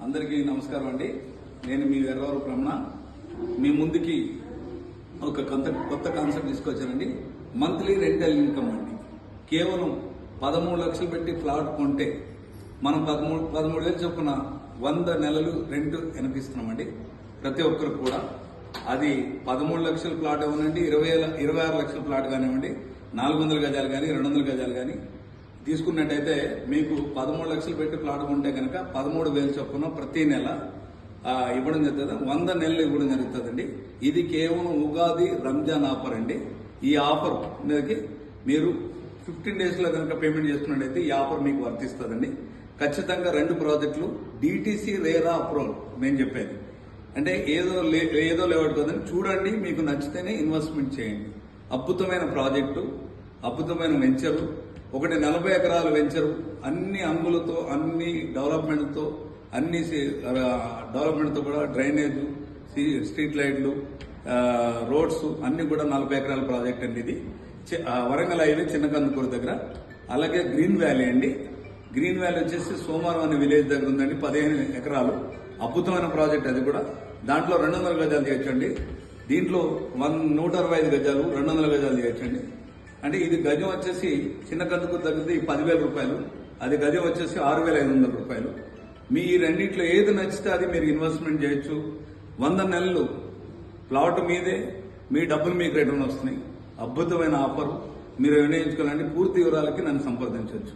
అందరికీ నమస్కారం అండి. నేను మీ వెర్రవరపు రమణ. మీ ముందుకి ఒక కొత్త కాన్సెప్ట్ తీసుకొచ్చానండి. మంత్లీ రెంటల్ ఇన్కమ్ అండి. కేవలం 13 లక్షలు పెట్టి ఫ్లాట్ కొంటే మనం 13,000 చొప్పున 100 నెలలు రెంట్ వెనకిస్తున్నామండి. ప్రతి ఒక్కరు కూడా అది 13 లక్షల ప్లాట్ ఇవ్వనండి, 26 లక్షల ప్లాట్ కానివ్వండి, 400 గజాలు కానీ 200 గజాలు కానీ తీసుకున్నట్టయితే మీకు 13 లక్షలు పెట్టి ప్లాట్ కొంటే కనుక 13,000 చొప్పున ప్రతి నెల ఇవ్వడం జరుగుతుంది. 100 నెలలు ఇవ్వడం జరుగుతుందండి. ఇది కేవలం ఉగాది రంజాన్ ఆఫర్ అండి. ఈ ఆఫర్ మీదకి మీరు 15 days లో కనుక పేమెంట్ చేసుకున్నట్టయితే ఈ ఆఫర్ మీకు వర్తిస్తుందండి. ఖచ్చితంగా 2 ప్రాజెక్టులు డిటిసి రేరా అప్రూవల్ నేను చెప్పేది. అంటే ఏదో లేవట్టుకోదని చూడండి, మీకు నచ్చితేనే ఇన్వెస్ట్మెంట్ చేయండి. అద్భుతమైన ప్రాజెక్టు, అద్భుతమైన వెంచరు, ఒకటి 40 ఎకరాల వెంచరు, అన్ని అంగులతో, అన్ని డెవలప్మెంట్తో, డెవలప్మెంట్తో కూడా డ్రైనేజ్, స్ట్రీట్ లైట్లు, రోడ్స్ అన్ని కూడా 40 ఎకరాల ప్రాజెక్ట్ అండి. ఇది వరంగల్ హైవే చిన్నకందుకూరు దగ్గర. అలాగే గ్రీన్ వ్యాలీ అండి. గ్రీన్ వ్యాలీ వచ్చేసి సోమవారం అనే విలేజ్ దగ్గర ఉందండి. 15 ఎకరాలు అద్భుతమైన ప్రాజెక్ట్. అది కూడా దాంట్లో 200 గజాలు చేయొచ్చండి. దీంట్లో 125 గజాలు, 200 గజాలు చేయొచ్చండి. అంటే ఇది గజం వచ్చేసి చిన్న కందుకూరు దగ్గరది 10,000 రూపాయలు, అది గజం వచ్చేసి 6,500 రూపాయలు. మీ రెండింటిలో ఏది నచ్చితే అది మీరు ఇన్వెస్ట్మెంట్ చేయొచ్చు. 100 నెలలు ప్లాట్ మీదే, మీ డబ్బులు మీకు రిటర్న్ వస్తున్నాయి. అద్భుతమైన ఆఫర్. మీరు నిర్ణయించుకోవాలంటే పూర్తి వివరాలకి నన్ను సంప్రదించవచ్చు.